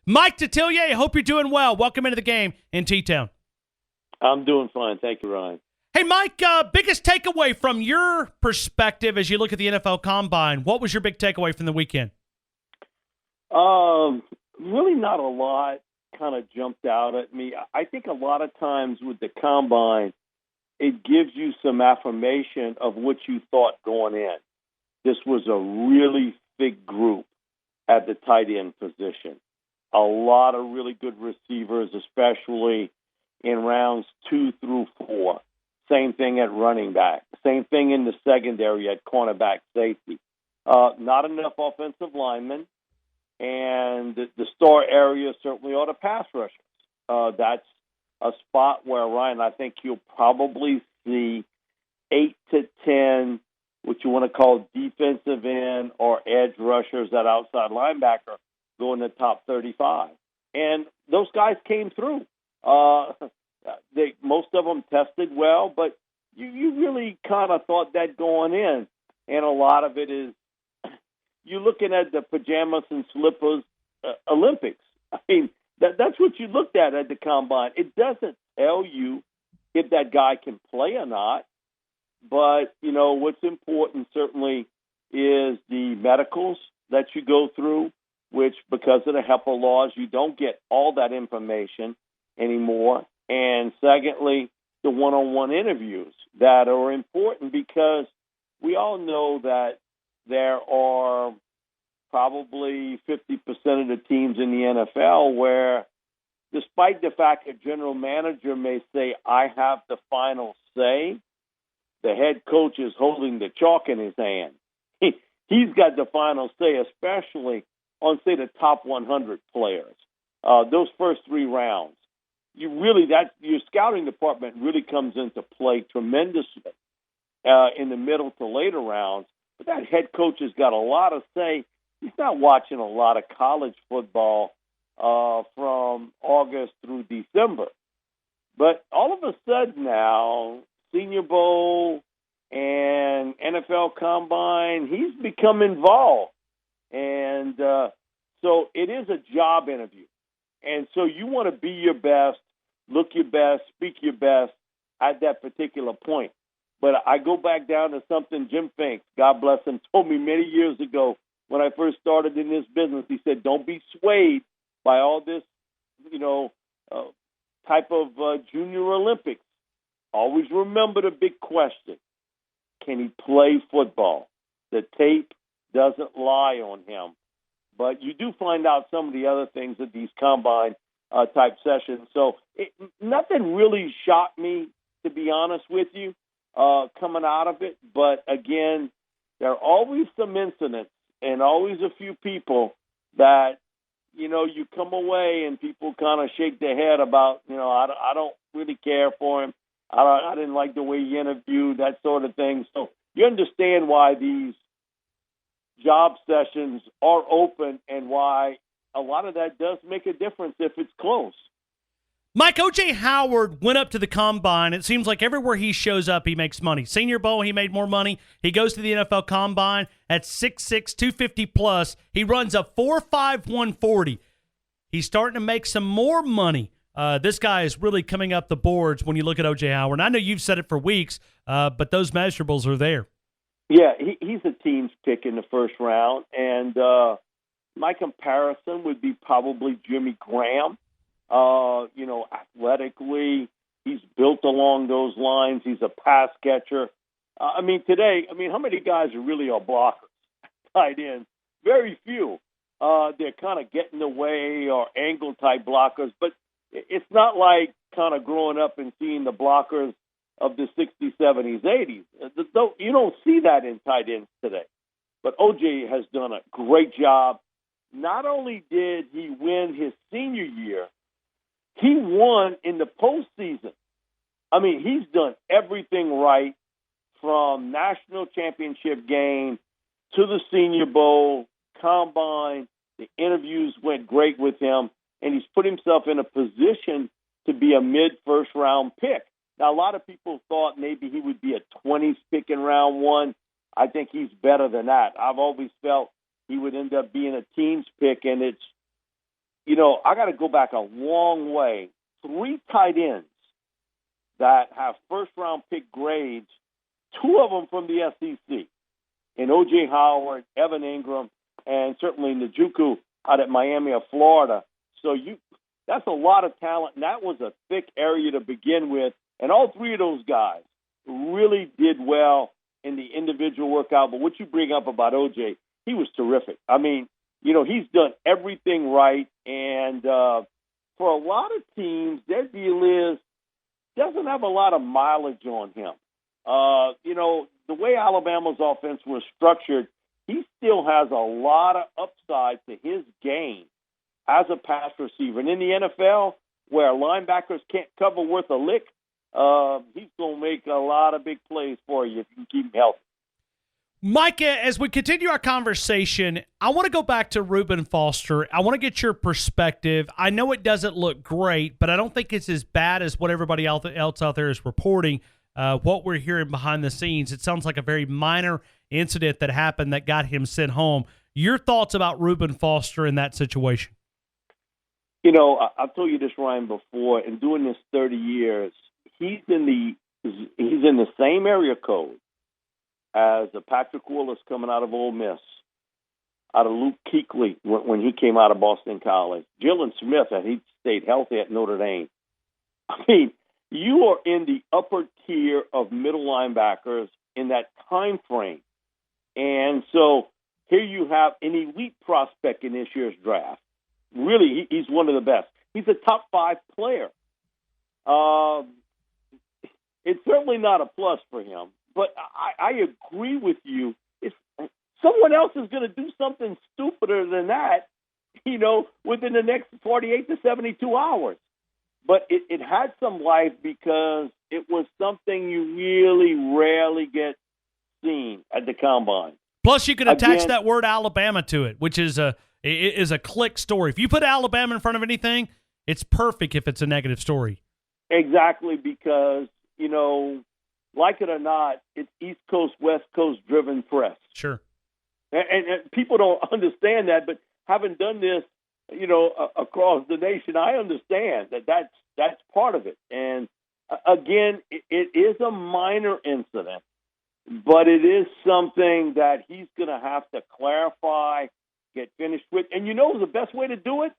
Mike Detillier, hope you're doing well. Welcome into the game in T-Town. I'm doing fine. Thank you, Ryan. Hey, Mike, biggest takeaway from your perspective as you look at the NFL Combine, what was your big takeaway from the weekend? Really not a lot kind of jumped out at me. I think a lot of times with the Combine, it gives you some affirmation of what you thought going in. This was a really thick group at the tight end position. A lot of really good receivers, especially in rounds 2 through 4. Same thing at running back. Same thing in the secondary at cornerback safety. Not enough offensive linemen. And the star area certainly are the pass rushers. That's a spot where, Ryan, I think you'll probably see 8 to 10, what you want to call defensive end or edge rushers at outside linebacker go in the top 35. And those guys came through. Most of them tested well, but you really kind of thought that going in. And a lot of it is you're looking at the pajamas and slippers Olympics. I mean, that's what you looked at the Combine. It doesn't tell you if that guy can play or not. But, what's important certainly is the medicals that you go through, which because of the HIPAA laws, you don't get all that information anymore. And secondly, the one-on-one interviews that are important because we all know that there are probably 50% of the teams in the NFL where, despite the fact that general manager may say, I have the final say, the head coach is holding the chalk in his hand. He's got the final say, especially on, say, the top 100 players. Those first 3 rounds, your scouting department really comes into play tremendously in the middle to later rounds. But that head coach has got a lot of say. He's not watching a lot of college football from August through December. But all of a sudden now, Senior Bowl and NFL Combine, he's become involved. And so it is a job interview. And so you want to be your best, look your best, speak your best at that particular point. But I go back down to something Jim Finks, God bless him, told me many years ago when I first started in this business. He said, don't be swayed by all this, type of Junior Olympics. Always remember the big question. Can he play football? The tape doesn't lie on him. But you do find out some of the other things at these combine type sessions. So nothing really shocked me, to be honest with you, coming out of it. But again, there are always some incidents and always a few people that, you come away and people kind of shake their head about, I don't really care for him. I didn't like the way he interviewed, that sort of thing. So you understand why these job sessions are open and why a lot of that does make a difference if it's close. Mike, O.J. Howard went up to the Combine. It seems like everywhere he shows up, he makes money. Senior Bowl, he made more money. He goes to the NFL Combine at 6'6", 250 plus. He runs a 4.5, 140. He's starting to make some more money. This guy is really coming up the boards when you look at O.J. Howard. And I know you've said it for weeks, but those measurables are there. Yeah, he's a team's pick in the first round. And my comparison would be probably Jimmy Graham. Athletically, he's built along those lines. He's a pass catcher. Today, how many guys really are blockers, tight ends? Very few. They're kind of getting away or angle-type blockers, but it's not like kind of growing up and seeing the blockers of the 60s, 70s, 80s. You don't see that in tight ends today. But O.J. has done a great job. Not only did he win his senior year, he won in the postseason. He's done everything right from national championship game to the Senior Bowl, Combine. The interviews went great with him, and he's put himself in a position to be a mid-first round pick. Now, a lot of people thought maybe he would be a 20s pick in round 1. I think he's better than that. I've always felt he would end up being a team's pick, and it's I got to go back a long way. 3 tight ends that have first-round pick grades, 2 of them from the SEC, and O.J. Howard, Evan Ingram, and certainly Njoku out at Miami of Florida. So that's a lot of talent, and that was a thick area to begin with. And all 3 of those guys really did well in the individual workout. But what you bring up about O.J., he was terrific. I mean, he's done everything right. And for a lot of teams, their deal is doesn't have a lot of mileage on him. The way Alabama's offense was structured, he still has a lot of upside to his game as a pass receiver. And in the NFL, where linebackers can't cover worth a lick, he's going to make a lot of big plays for you if you can keep him healthy. Micah, as we continue our conversation, I want to go back to Reuben Foster. I want to get your perspective. I know it doesn't look great, but I don't think it's as bad as what everybody else out there is reporting. What we're hearing behind the scenes, it sounds like a very minor incident that happened that got him sent home. Your thoughts about Reuben Foster in that situation? I've told you this, Ryan, before. In doing this 30 years, he's in the same area code as Patrick Willis coming out of Ole Miss, out of Luke Kuechly when he came out of Boston College, Jalen Smith, and he stayed healthy at Notre Dame. I mean, you are in the upper tier of middle linebackers in that time frame. And so here you have an elite prospect in this year's draft. Really, he's one of the best. He's a top 5 player. It's certainly not a plus for him. But I agree with you. If someone else is going to do something stupider than that, within the next 48 to 72 hours. But it had some life because it was something you really rarely get seen at the combine. Plus, you can attach that word Alabama to it, which is a click story. If you put Alabama in front of anything, it's perfect if it's a negative story. Exactly, because, like it or not, it's East Coast, West Coast driven press. Sure. And people don't understand that, but having done this, across the nation, I understand that's part of it. And again, it is a minor incident, but it is something that he's going to have to clarify, get finished with. And the best way to do it?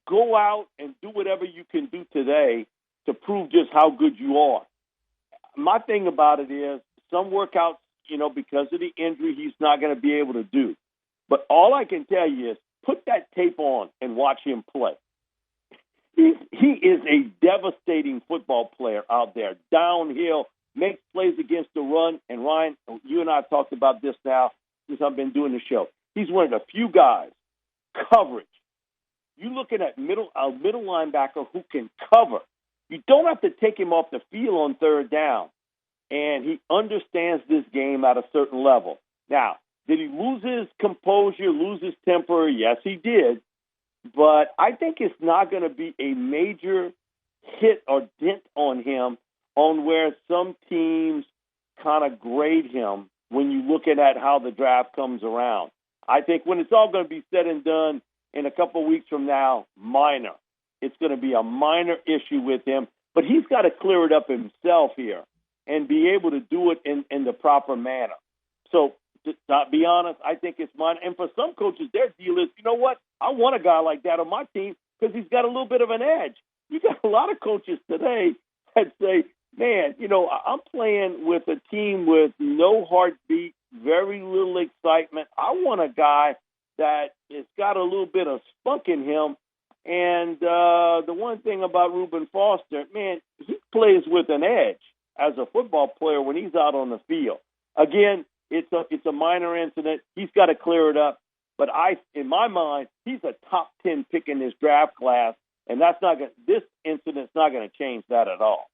Go out and do whatever you can do today to prove just how good you are. My thing about it is some workouts, because of the injury, he's not going to be able to do. But all I can tell you is put that tape on and watch him play. He is a devastating football player out there, downhill, makes plays against the run. And Ryan, you and I have talked about this now since I've been doing the show. He's one of the few guys, coverage. You're looking at a middle linebacker who can cover. You don't have to take him off the field on third down. And he understands this game at a certain level. Now, did he lose his composure, lose his temper? Yes, he did. But I think it's not going to be a major hit or dent on him on where some teams kind of grade him when you look at how the draft comes around. I think when it's all going to be said and done in a couple of weeks from now, minor. It's going to be a minor issue with him, but he's got to clear it up himself here and be able to do it in the proper manner. So, to be honest, I think it's minor. And for some coaches, their deal is, you know what? I want a guy like that on my team because he's got a little bit of an edge. You got a lot of coaches today that say, man, I'm playing with a team with no heartbeat, very little excitement. I want a guy that has got a little bit of spunk in him. And the one thing about Reuben Foster, man, he plays with an edge as a football player when he's out on the field. Again, it's a minor incident. He's got to clear it up. But in my mind, he's a top 10 pick in this draft class, and this incident's not going to change that at all.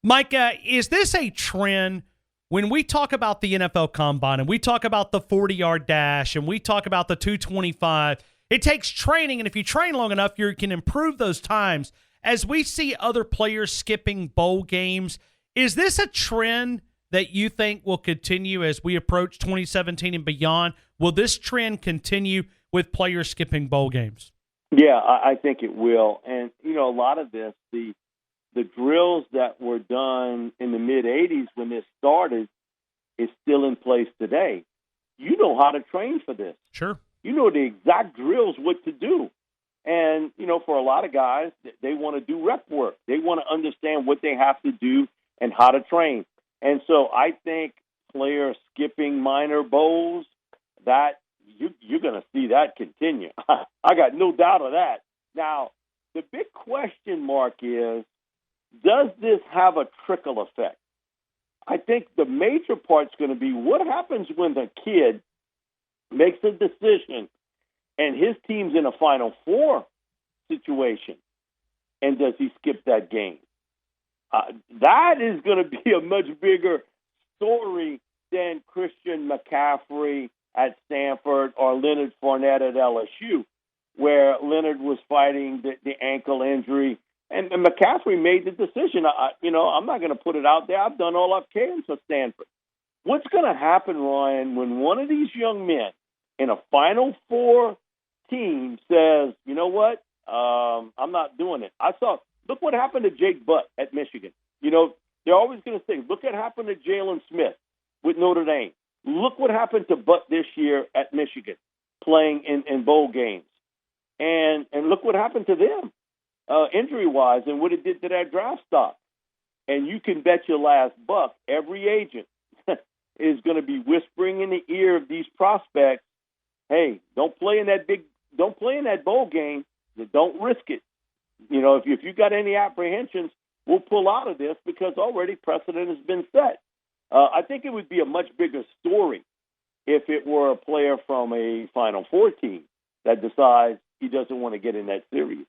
Micah, is this a trend when we talk about the NFL Combine and we talk about the 40-yard dash and we talk about the 225? It takes training, and if you train long enough, you can improve those times. As we see other players skipping bowl games, is this a trend that you think will continue as we approach 2017 and beyond? Will this trend continue with players skipping bowl games? Yeah, I think it will. And, a lot of this, the drills that were done in the mid-'80s when this started is still in place today. You know how to train for this. Sure. You know the exact drills, what to do. And, for a lot of guys, they want to do rep work. They want to understand what they have to do and how to train. And so I think players skipping minor bowls, that you're going to see that continue. I got no doubt of that. Now, the big question mark is, does this have a trickle effect? I think the major part's going to be what happens when the kid makes a decision and his team's in a Final Four situation, and does he skip that game? That is going to be a much bigger story than Christian McCaffrey at Stanford or Leonard Fournette at LSU, where Leonard was fighting the ankle injury. And McCaffrey made the decision. I'm not going to put it out there. I've done all I can for Stanford. What's going to happen, Ryan, when one of these young men in a Final Four team says, you know what, I'm not doing it? Look what happened to Jake Butt at Michigan. They're always going to say, look what happened to Jalen Smith with Notre Dame. Look what happened to Butt this year at Michigan, playing in bowl games. And look what happened to them. Injury-wise, and what it did to their draft stock. And you can bet your last buck, every agent is going to be whispering in the ear of these prospects, hey, don't play in that bowl game. Don't risk it. If you got any apprehensions, we'll pull out of this because already precedent has been set. I think it would be a much bigger story if it were a player from a Final Four team that decides he doesn't want to get in that series.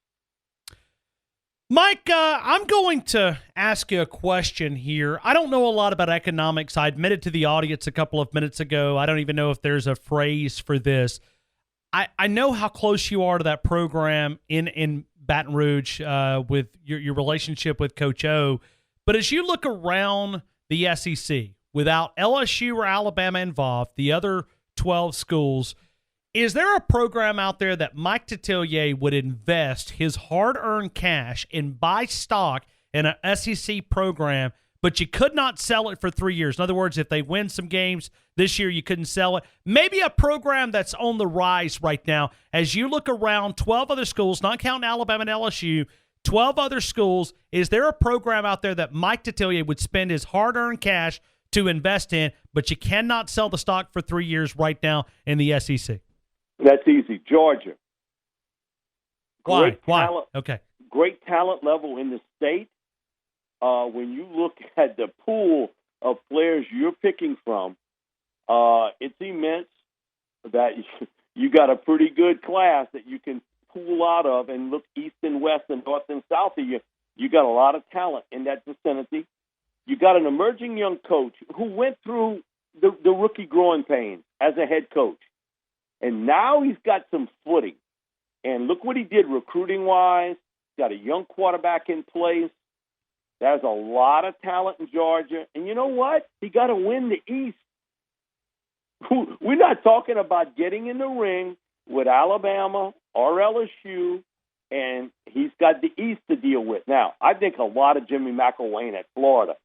Mike, I'm going to ask you a question here. I don't know a lot about economics. I admitted to the audience a couple of minutes ago, I don't even know if there's a phrase for this. I know how close you are to that program in Baton Rouge with your relationship with Coach O. But as you look around the SEC, without LSU or Alabama involved, the other 12 schools, is there a program out there that Mike Detillier would invest his hard-earned cash and buy stock in an SEC program, but you could not sell it for 3 years? In other words, if they win some games this year, you couldn't sell it. Maybe a program that's on the rise right now. As you look around 12 other schools, not counting Alabama and LSU, 12 other schools, is there a program out there that Mike Detillier would spend his hard-earned cash to invest in, but you cannot sell the stock for 3 years right now in the SEC? That's easy. Georgia. Why? Talent, okay. Great talent level in the state. When you look at the pool of players you're picking from, it's immense. That you got a pretty good class that you can pool out of and look east and west and north and south of you. You got a lot of talent in that vicinity. You got an emerging young coach who went through the rookie growing pains as a head coach. And now he's got some footing. And look what he did recruiting-wise. Got a young quarterback in place. There's a lot of talent in Georgia. And you know what? He got to win the East. We're not talking about getting in the ring with Alabama or LSU, and he's got the East to deal with. Now, I think a lot of Jimmy McElwain at Florida.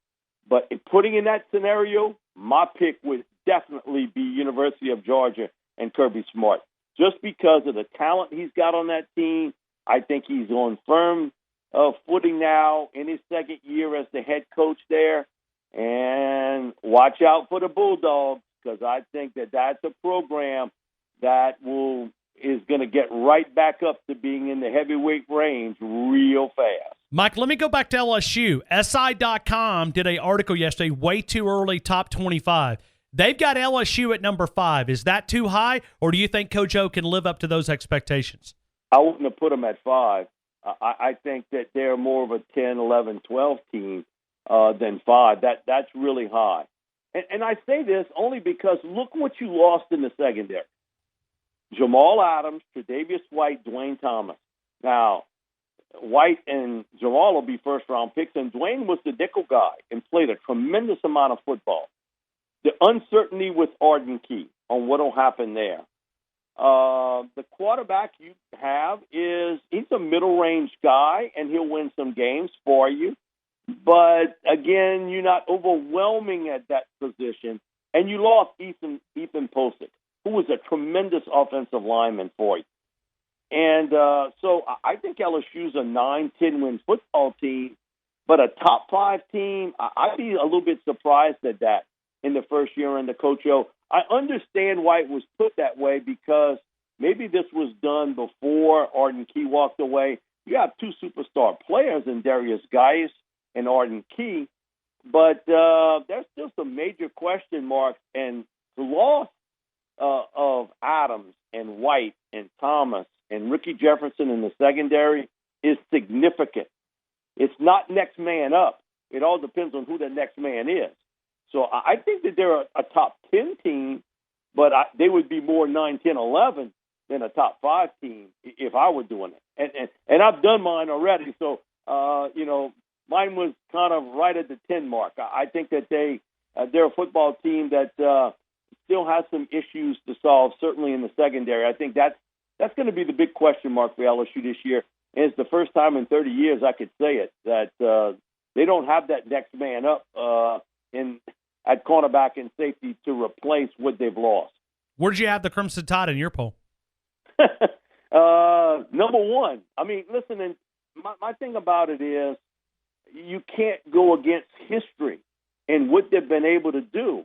But in putting in that scenario, my pick would definitely be University of Georgia and Kirby Smart. Just because of the talent he's got on that team, I think he's on firm footing now in his second year as the head coach there. And watch out for the Bulldogs, because I think that's a program that is going to get right back up to being in the heavyweight range real fast. Mike, let me go back to LSU. SI.com did an article yesterday, way too early, top 25. They've got LSU at number 5. Is that too high, or do you think Coach O can live up to those expectations? I wouldn't have put them at 5. I think that they're more of a 10, 11, 12 team than 5. That's really high. And I say this only because look what you lost in the secondary. Jamal Adams, Tre'Davious White, Dwayne Thomas. Now, White and Jamal will be first-round picks, and Dwayne was the nickel guy and played a tremendous amount of football. The uncertainty with Arden Key on what will happen there. The quarterback you have he's a middle-range guy, and he'll win some games for you. But, again, you're not overwhelming at that position. And you lost Ethan Posick, who was a tremendous offensive lineman for you. And so I think LSU's a 9-10 win football team, but a top 5 team, I'd be a little bit surprised at that in the first year under Coach O. I understand why it was put that way, because maybe this was done before Arden Key walked away. You have 2 superstar players in Darius Geis and Arden Key, but there's still some major question marks, and the loss of Adams and White and Thomas and Ricky Jefferson in the secondary is significant. It's not next man up. It all depends on who the next man is. So I think that they're a top 10 team, but they would be more 9, 10, 11 than a top 5 team if I were doing it. And I've done mine already, so, mine was kind of right at the 10 mark. I think that they're a football team that still has some issues to solve, certainly in the secondary. I think that's going to be the big question mark for LSU this year. And it's the first time in 30 years I could say it, that they don't have that next man up at cornerback and safety to replace what they've lost. Where did you have the Crimson Tide in your poll? Number 1. I mean, listen, and my thing about it is you can't go against history and what they've been able to do.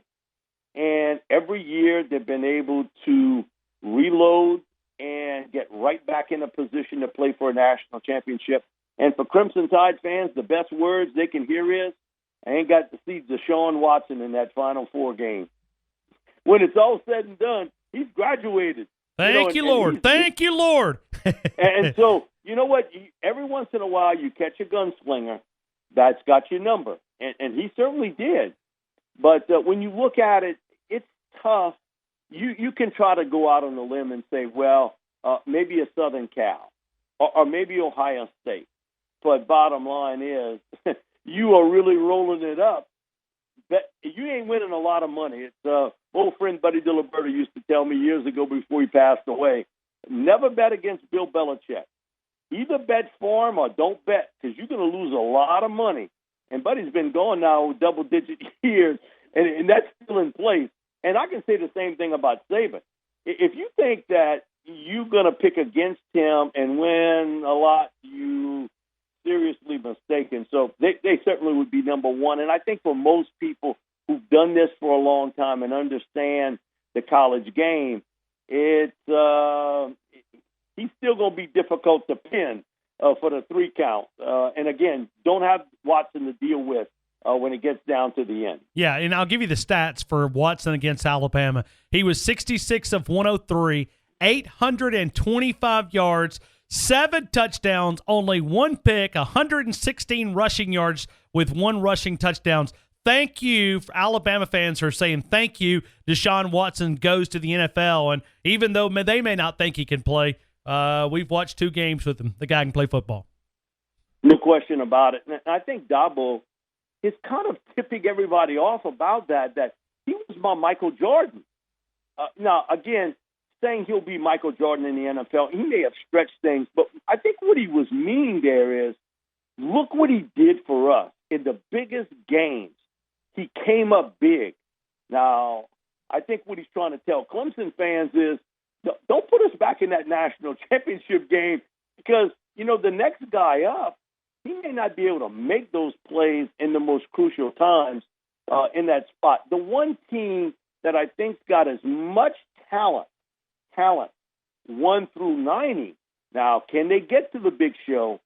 And every year they've been able to reload and get right back in a position to play for a national championship. And for Crimson Tide fans, the best words they can hear is, I ain't got to see Deshaun Watson in that Final 4 game. When it's all said and done, he's graduated. Thank you, Lord. Thank you, Lord. And so, you know what? Every once in a while you catch a gunslinger that's got your number. And he certainly did. But when you look at it, it's tough. You can try to go out on a limb and say, well, maybe a Southern Cal or maybe Ohio State. But bottom line is, you are really rolling it up. You ain't winning a lot of money. It's old friend Buddy Diliberto used to tell me years ago before he passed away, never bet against Bill Belichick. Either bet for him or don't bet, because you're going to lose a lot of money. And Buddy's been going now double-digit years, and that's still in place. And I can say the same thing about Saban. If you think that you're going to pick against him and win a lot, you seriously mistaken. So they certainly would be number 1. And I think for most people who've done this for a long time and understand the college game, he's still going to be difficult to pin for the 3 count. And again, don't have Watson to deal with when it gets down to the end. Yeah, and I'll give you the stats for Watson against Alabama. He was 66 of 103, 825 yards, 7 touchdowns, only 1 pick, 116 rushing yards with 1 rushing touchdowns. Thank you, for Alabama fans who are saying thank you. Deshaun Watson goes to the NFL, and even though they may not think he can play, we've watched 2 games with him. The guy can play football. No question about it. And I think Dabo is kind of tipping everybody off about that he was my Michael Jordan. Now, again, saying he'll be Michael Jordan in the NFL, he may have stretched things, but I think what he was meaning there is, look what he did for us in the biggest games. He came up big. Now, I think what he's trying to tell Clemson fans is, don't put us back in that national championship game, because, the next guy up, he may not be able to make those plays in the most crucial times in that spot. The one team that I think's got as much talent, 1 through 90. Now, can they get to the big show?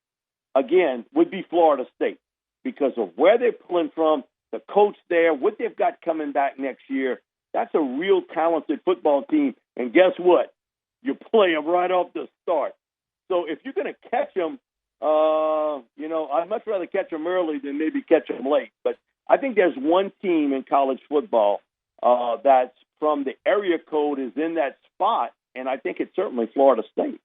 Again, would be Florida State, because of where they're pulling from, the coach there, what they've got coming back next year. That's a real talented football team. And guess what? You play them right off the start. So if you're going to catch them, I'd much rather catch them early than maybe catch them late. But I think there's one team in college football that's from the area code is in that spot, and I think it's certainly Florida State.